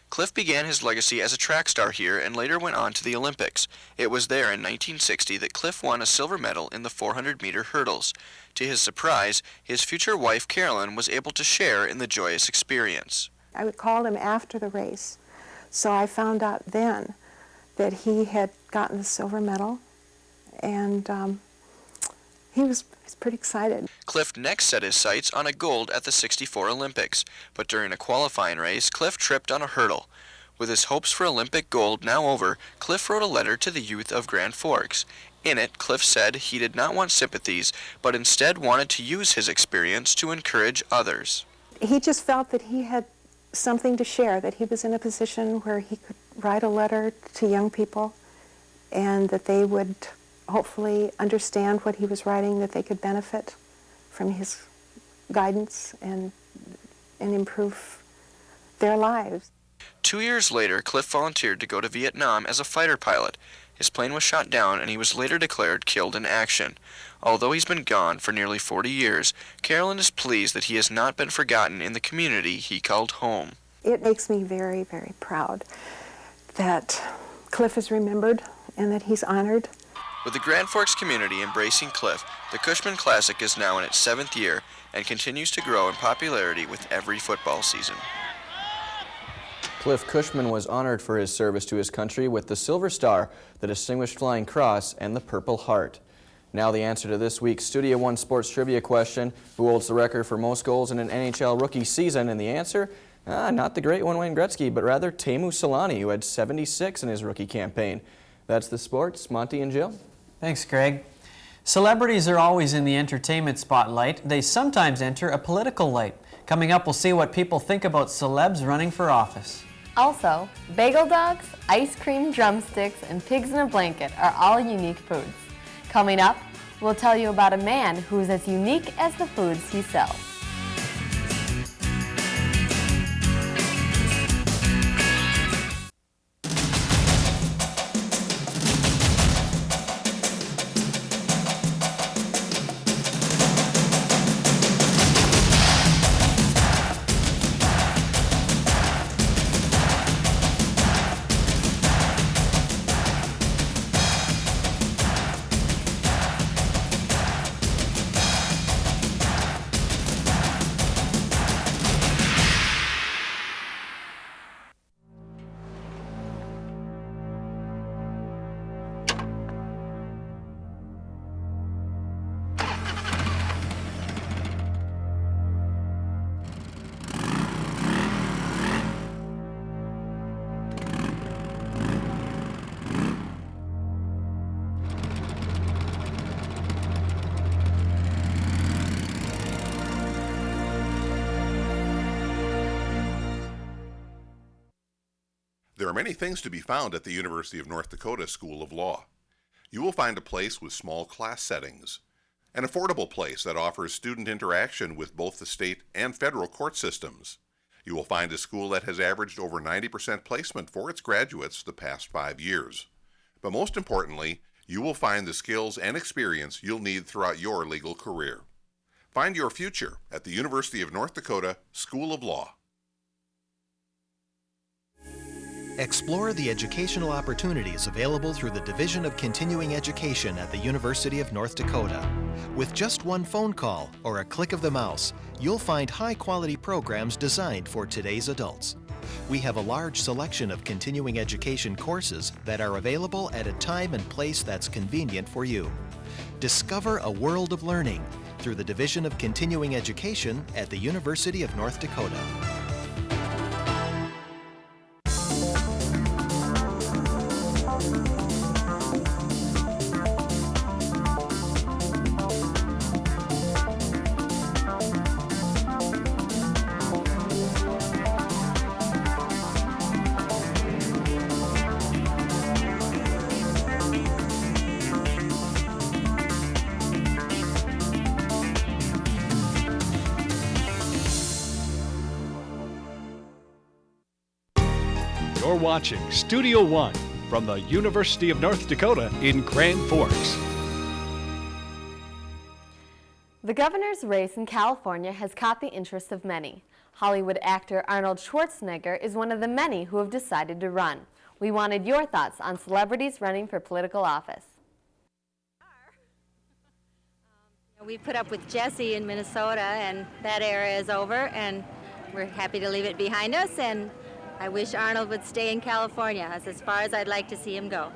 Cliff began his legacy as a track star here and later went on to the Olympics. It was there in 1960 that Cliff won a silver medal in the 400-meter hurdles. To his surprise, his future wife Carolyn was able to share in the joyous experience.
I called him after the race, so I found out then that he had gotten the silver medal. And he was pretty excited.
Cliff next set his sights on a gold at the '64 Olympics, but during a qualifying race, Cliff tripped on a hurdle. With his hopes for Olympic gold now over, Cliff wrote a letter to the youth of Grand Forks. In it, Cliff said he did not want sympathies, but instead wanted to use his experience to encourage others.
He just felt that he had something to share, that he was in a position where he could write a letter to young people and that they would hopefully understand what he was writing, that they could benefit from his guidance and improve their lives.
2 years later, Cliff volunteered to go to Vietnam as a fighter pilot. His plane was shot down and he was later declared killed in action. Although he's been gone for nearly 40 years, Carolyn is pleased that he has not been forgotten in the community he called home.
It makes me very, very proud that Cliff is remembered and that he's honored.
With the Grand Forks community embracing Cliff, the Cushman Classic is now in its 7th year and continues to grow in popularity with every football season.
Cliff Cushman was honored for his service to his country with the Silver Star, the Distinguished Flying Cross, and the Purple Heart. Now the answer to this week's Studio One Sports Trivia question: who holds the record for most goals in an NHL rookie season? And the answer, not the great one Wayne Gretzky, but rather Teemu Selanne, who had 76 in his rookie campaign. That's the sports. Monty and Jill.
Thanks, Greg. Celebrities are always in the entertainment spotlight. They sometimes enter a political light. Coming up, we'll see what people think about celebs running for office.
Also, bagel dogs, ice cream drumsticks, and pigs in a blanket are all unique foods. Coming up, we'll tell you about a man who is as unique as the foods he sells.
There are many things to be found at the University of North Dakota School of Law. You will find a place with small class settings, an affordable place that offers student interaction with both the state and federal court systems. You will find a school that has averaged over 90% placement for its graduates the past 5 years. But most importantly, you will find the skills and experience you'll need throughout your legal career. Find your future at the University of North Dakota School of Law.
Explore the educational opportunities available through the Division of Continuing Education at the University of North Dakota. With just one phone call or a click of the mouse, you'll find high-quality programs designed for today's adults. We have a large selection of continuing education courses that are available at a time and place that's convenient for you. Discover a world of learning through the Division of Continuing Education at the University of North Dakota.
You're watching Studio One from the University of North Dakota in Grand Forks.
The governor's race in California has caught the interest of many. Hollywood actor Arnold Schwarzenegger is one of the many who have decided to run. We wanted your thoughts on celebrities running for political office.
We put up with Jesse in Minnesota, and that era is over, and we're happy to leave it behind us, and I wish Arnold would stay in California. That's as far as I'd like to see him go.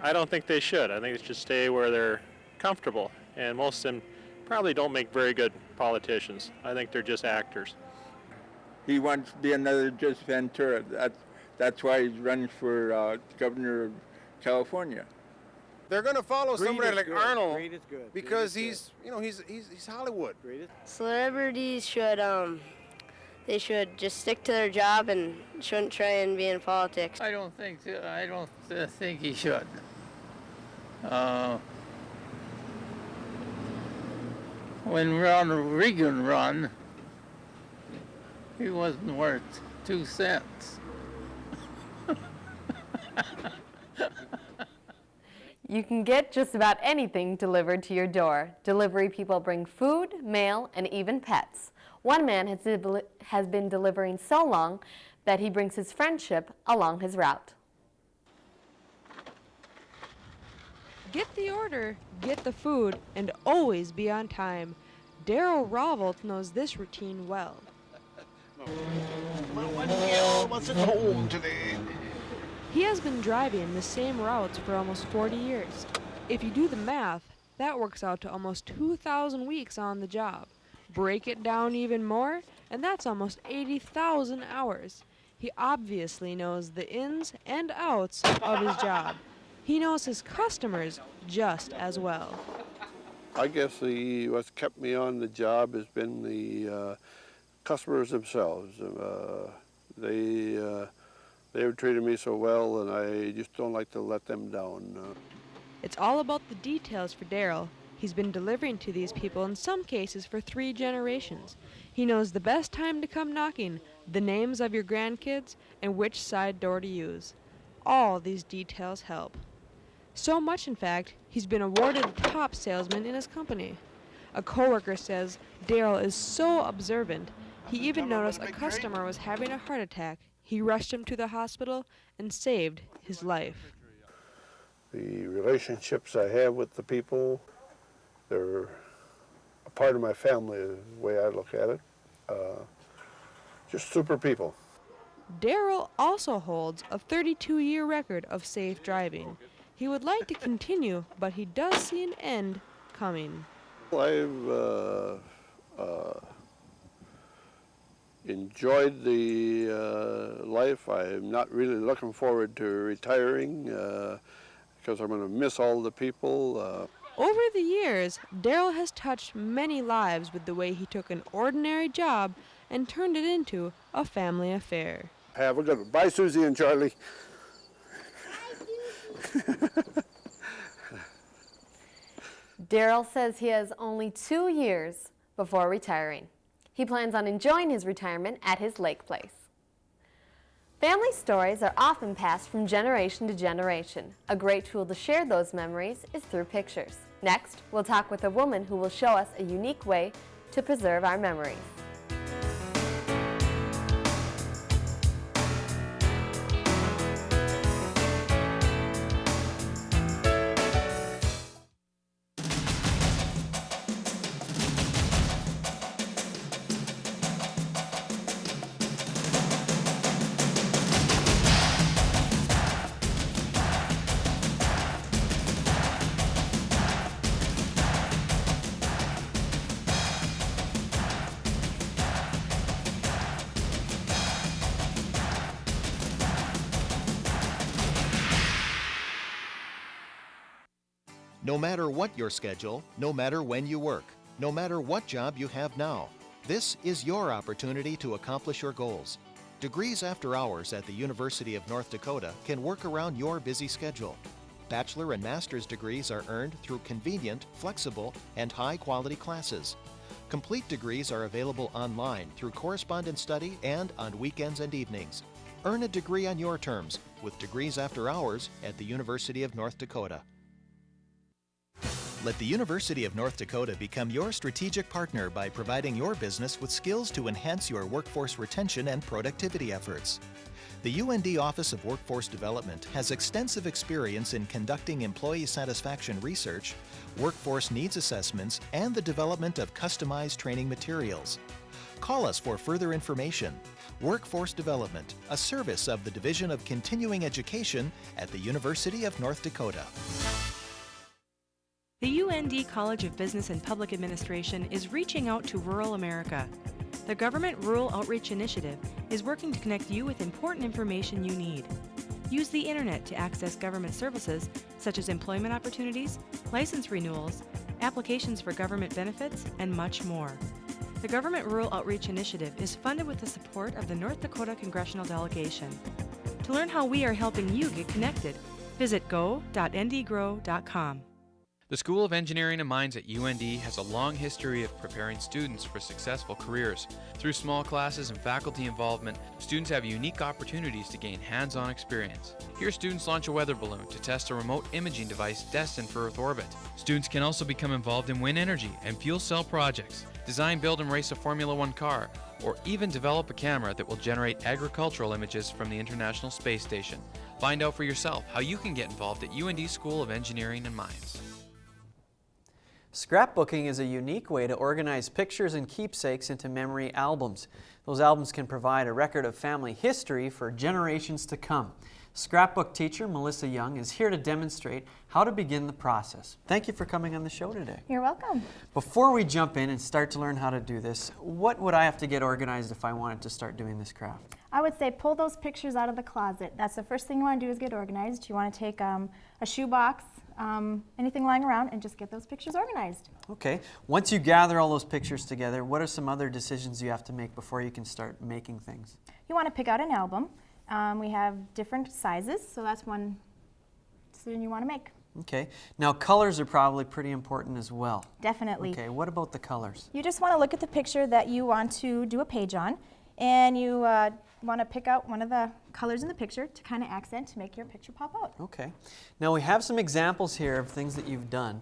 I don't think they should. I think they should stay where they're comfortable, and most of them probably don't make very good politicians. I think they're just actors.
He wants to be another Jesse Ventura. That's why he's running for governor of California.
They're going to follow
Greed
somebody
is
like
good.
Arnold
Greed is good.
because
Greed is
he's Hollywood.
Celebrities should they should just stick to their job and shouldn't try and be in politics.
I don't think he should.
When Ronald Reagan run, he wasn't worth 2 cents.
You can get just about anything delivered to your door. Delivery people bring food, mail, and even pets. One man has been delivering so long that he brings his friendship along his route.
Get the order, get the food, and always be on time. Daryl Ravelt knows this routine well.
My 1 gal wasn't home today.
He has been driving the same routes for almost 40 years. If you do the math, that works out to almost 2,000 weeks on the job. Break it down even more, and that's almost 80,000 hours. He obviously knows the ins and outs of his job. He knows his customers just as well.
I guess what's kept me on the job has been the customers themselves. They've treated me so well, and I just don't like to let them down.
It's all about the details for Daryl. He's been delivering to these people in some cases for 3 generations. He knows the best time to come knocking, the names of your grandkids, and which side door to use. All these details help. So much, in fact, he's been awarded top salesman in his company. A coworker says Daryl is so observant, he even noticed a customer was having a heart attack. He rushed him to the hospital and saved his life.
The relationships I have with the people, they're a part of my family, is the way I look at it. Just super people.
Daryl also holds a 32-year record of safe driving. He would like to continue, but he does see an end coming.
I've enjoyed the life. I'm not really looking forward to retiring because I'm going to miss all the people.
Over the years, Daryl has touched many lives with the way he took an ordinary job and turned it into a family affair.
Have a good one. Bye, Susie and Charlie.
Daryl says he has only 2 years before retiring. He plans on enjoying his retirement at his lake place. Family stories are often passed from generation to generation. A great tool to share those memories is through pictures. Next, we'll talk with a woman who will show us a unique way to preserve our memories.
No matter what your schedule, no matter when you work, no matter what job you have now, this is your opportunity to accomplish your goals. Degrees After Hours at the University of North Dakota can work around your busy schedule. Bachelor and master's degrees are earned through convenient, flexible, and high-quality classes. Complete degrees are available online through correspondence study and on weekends and evenings. Earn a degree on your terms with Degrees After Hours at the University of North Dakota. Let the University of North Dakota become your strategic partner by providing your business with skills to enhance your workforce retention and productivity efforts. The UND Office of Workforce Development has extensive experience in conducting employee satisfaction research, workforce needs assessments, and the development of customized training materials. Call us for further information. Workforce Development, a service of the Division of Continuing Education at the University of North Dakota.
The UND College of Business and Public Administration is reaching out to rural America. The Government Rural Outreach Initiative is working to connect you with important information you need. Use the internet to access government services such as employment opportunities, license renewals, applications for government benefits, and much more. The Government Rural Outreach Initiative is funded with the support of the North Dakota Congressional Delegation. To learn how we are helping you get connected, Visit go.ndgrow.com.
The School of Engineering and Mines at UND has a long history of preparing students for successful careers. Through small classes and faculty involvement, students have unique opportunities to gain hands-on experience. Here, students launch a weather balloon to test a remote imaging device destined for Earth orbit. Students can also become involved in wind energy and fuel cell projects, design, build, and race a Formula One car, or even develop a camera that will generate agricultural images from the International Space Station. Find out for yourself how you can get involved at UND School of Engineering and Mines.
Scrapbooking is a unique way to organize pictures and keepsakes into memory albums. Those albums can provide a record of family history for generations to come. Scrapbook teacher Mellisa Young is here to demonstrate how to begin the process. Thank you for coming on the show today.
You're welcome.
Before we jump in and start to learn how to do this, what would I have to get organized if I wanted to start doing this craft?
I would say pull those pictures out of the closet. That's the first thing you want to do is get organized. You want to take a shoebox, anything lying around, and just get those pictures organized.
Okay. Once you gather all those pictures together, what are some other decisions you have to make before you can start making things?
You want to pick out an album. We have different sizes, so that's one decision you want to make.
Okay. Now colors are probably pretty important as well.
Definitely.
Okay. What about the colors?
You just want to look at the picture that you want to do a page on, and you want to pick out one of the colors in the picture to kind of accent to make your picture pop out.
Okay. Now we have some examples here of things that you've done.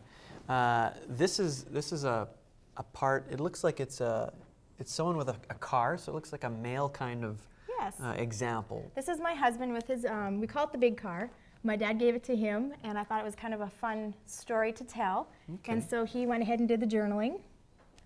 This is a part. It looks like it's sewn with a car, so it looks like a male kind of example.
This is my husband with his, we call it the big car. My dad gave it to him, and I thought it was kind of a fun story to tell. Okay. And so he went ahead and did the journaling.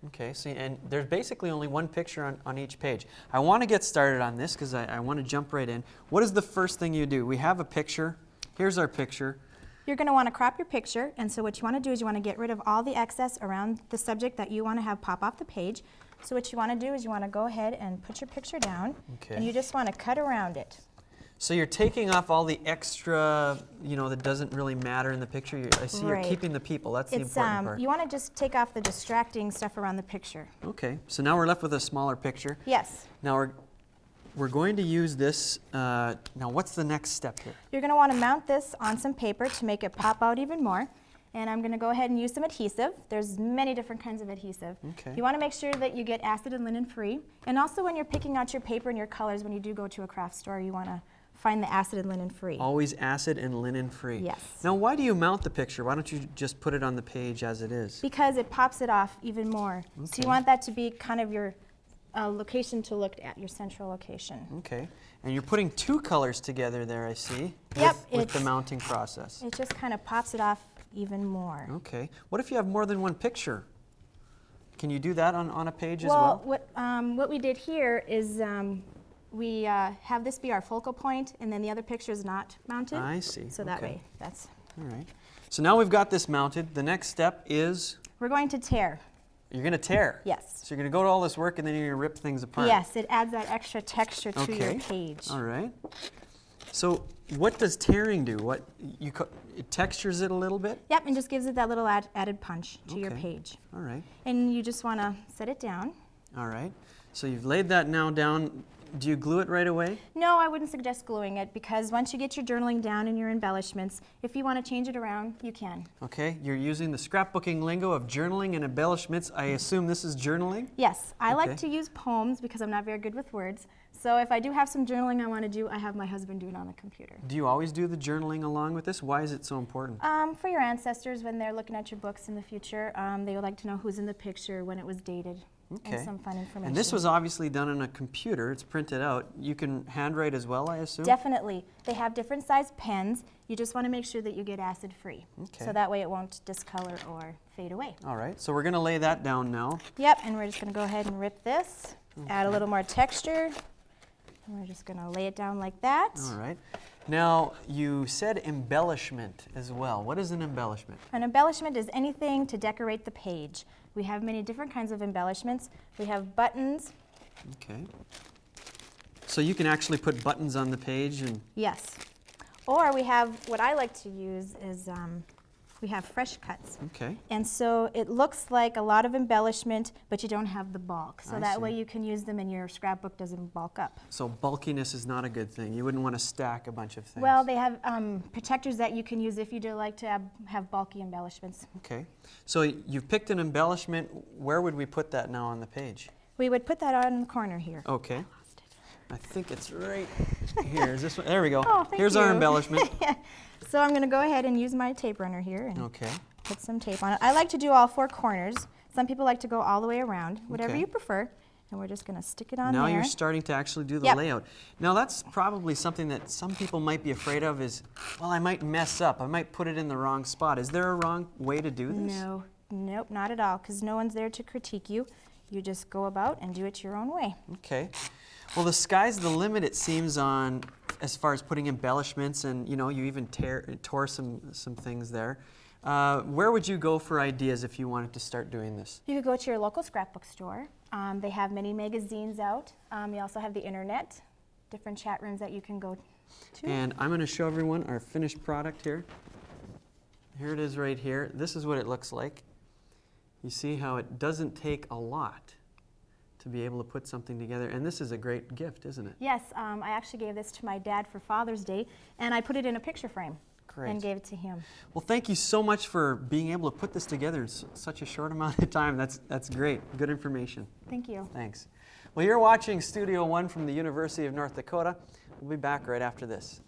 Okay, so, and there's basically only one picture on each page. I want to get started on this because I want to jump right in. What is the first thing you do? We have a picture. Here's our picture.
You're going to want to crop your picture, and so what you want to do is you want to get rid of all the excess around the subject that you want to have pop off the page. So what you want to do is you want to go ahead and put your picture down, and you just want to cut around it.
So you're taking off all the extra, that doesn't really matter in the picture. I see you're keeping the people. That's the important part.
You want to just take off the distracting stuff around the picture.
Okay, so now we're left with a smaller picture.
Yes.
Now we're going to use this. Now what's the next step here?
You're going to want to mount this on some paper to make it pop out even more. And I'm going to go ahead and use some adhesive. There's many different kinds of adhesive.
Okay.
You want to make sure that you get acid and linen free. And also when you're picking out your paper and your colors, when you do go to a craft store, you want to find the acid and linen free.
Always acid and linen free.
Yes.
Now why do you mount the picture? Why don't you just put it on the page as it is?
Because it pops it off even more. Okay. So you want that to be kind of your location to look at, your central location.
Okay. And you're putting two colors together there, I see.
Yep.
With the mounting process.
It just kind of pops it off even more.
Okay. What if you have more than one picture? Can you do that on a page as well?
Well, what we did here is we have this be our focal point, and then the other picture is not mounted.
I see.
So that way, that's...
All right. So now we've got this mounted. The next step is?
We're going to tear.
You're going to tear?
Yes.
So you're going to go to all this work and then you're going to rip things apart?
Yes, it adds that extra texture to your page.
All right. So what does tearing do? It textures it a little bit?
Yep, and just gives it that little added punch to your page.
All right.
And you just want to set it down.
All right. So you've laid that now down. Do you glue it right away?
No, I wouldn't suggest gluing it because once you get your journaling down and your embellishments, if you want to change it around, you can.
Okay, you're using the scrapbooking lingo of journaling and embellishments. I assume this is journaling?
Yes, I like to use poems because I'm not very good with words. So if I do have some journaling I want to do, I have my husband do it on the computer.
Do you always do the journaling along with this? Why is it so important?
For your ancestors, when they're looking at your books in the future, they would like to know who's in the picture, when it was dated.
Okay.
And some fun information.
And this was obviously done on a computer. It's printed out. You can handwrite as well, I assume?
Definitely. They have different size pens. You just want to make sure that you get acid free.
Okay.
So that way it won't discolor or fade away.
All right. So we're going to lay that down now.
Yep. And we're just going to go ahead and rip this, add a little more texture. And we're just going to lay it down like that.
All right. Now, you said embellishment as well. What is an embellishment?
An embellishment is anything to decorate the page. We have many different kinds of embellishments. We have buttons.
Okay. So you can actually put buttons on the page and...
Yes. Or we have, what I like to use is, we have fresh cuts.
Okay.
And so it looks like a lot of embellishment, but you don't have the bulk. So
I
that
see.
way you can use them and your scrapbook doesn't bulk up.
So bulkiness is not a good thing. You wouldn't want to stack a bunch of things.
Well, they have protectors that you can use if you do like to have bulky embellishments.
Okay. So you've picked an embellishment. Where would we put that now on the page?
We would put that on the corner here.
Okay. I think it's right here. Is this one? There we go.
Oh, thank
Here's
you.
our embellishment.
So I'm going to go ahead and use my tape runner here and
Okay.
put some tape on it. I like to do all 4 corners. Some people like to go all the way around, whatever
Okay.
you prefer. And we're just going to stick it on
Now
there.
you're starting to actually do the
Yep.
layout. Now that's probably something that some people might be afraid of is, well, I might mess up. I might put it in the wrong spot. Is there a wrong way to do this?
No, nope, not at all, because no one's there to critique you. You just go about and do it your own way.
Okay. Well, the sky's the limit, it seems, on as far as putting embellishments, and you even tore some things there. Where would you go for ideas if you wanted to start doing this?
You could go to your local scrapbook store. They have many magazines out. You also have the internet, different chat rooms that you can go to.
And I'm going to show everyone our finished product here. Here it is right here. This is what it looks like. You see how it doesn't take a lot to be able to put something together. And this is a great gift, isn't it?
Yes, I actually gave this to my dad for Father's Day, and I put it in a picture frame.
Great.
And gave it to him.
Well, thank you so much for being able to put this together in such a short amount of time. That's great. Good information.
Thank you.
Thanks. Well, you're watching Studio One from the University of North Dakota. We'll be back right after this.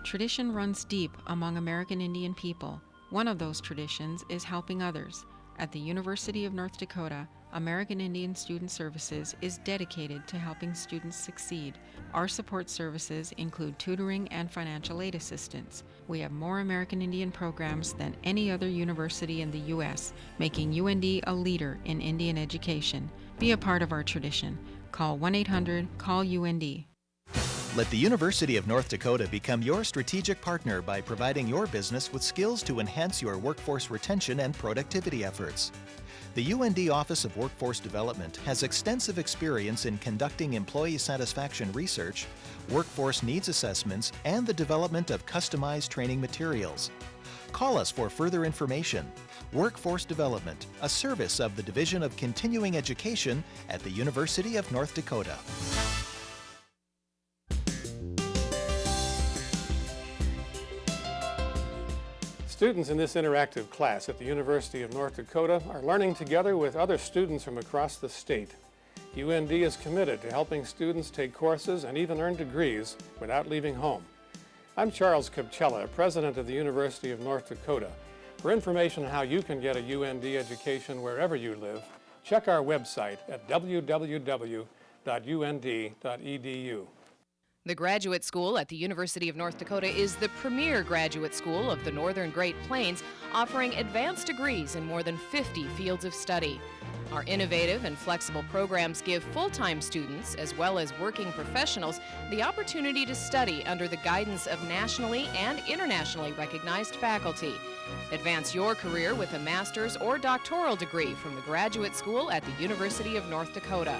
Tradition runs deep among American Indian people. One of those traditions is helping others. At the University of North Dakota, American Indian Student Services is dedicated to helping students succeed. Our support services include tutoring and financial aid assistance. We have more American Indian programs than any other university in the U.S., making UND a leader in Indian education. Be a part of our tradition. Call 1-800-CALL-UND.
Let the University of North Dakota become your strategic partner by providing your business with skills to enhance your workforce retention and productivity efforts. The UND Office of Workforce Development has extensive experience in conducting employee satisfaction research, workforce needs assessments, and the development of customized training materials. Call us for further information. Workforce Development, a service of the Division of Continuing Education at the University of North Dakota.
Students in this interactive class at the University of North Dakota are learning together with other students from across the state. UND is committed to helping students take courses and even earn degrees without leaving home. I'm Charles Capcella, President of the University of North Dakota. For information on how you can get a UND education wherever you live, check our website at www.und.edu.
The Graduate School at the University of North Dakota is the premier graduate school of the Northern Great Plains, offering advanced degrees in more than 50 fields of study. Our innovative and flexible programs give full-time students, as well as working professionals, the opportunity to study under the guidance of nationally and internationally recognized faculty. Advance your career with a master's or doctoral degree from the Graduate School at the University of North Dakota.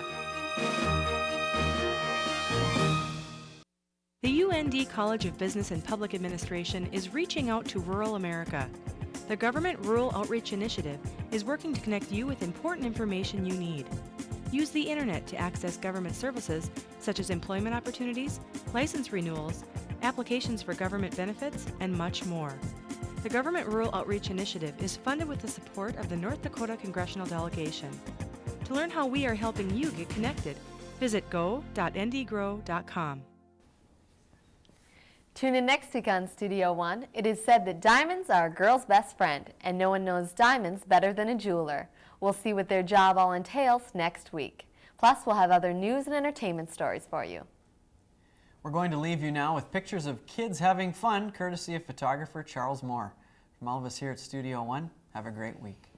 The UND College of Business and Public Administration is reaching out to rural America. The Government Rural Outreach Initiative is working to connect you with important information you need. Use the internet to access government services such as employment opportunities, license renewals, applications for government benefits, and much more. The Government Rural Outreach Initiative is funded with the support of the North Dakota Congressional Delegation. To learn how we are helping you get connected, visit go.ndgrow.com.
Tune in next week on Studio One. It is said that diamonds are a girl's best friend, and no one knows diamonds better than a jeweler. We'll see what their job all entails next week. Plus, we'll have other news and entertainment stories for you.
We're going to leave you now with pictures of kids having fun, courtesy of photographer Charles Moore. From all of us here at Studio One, have a great week.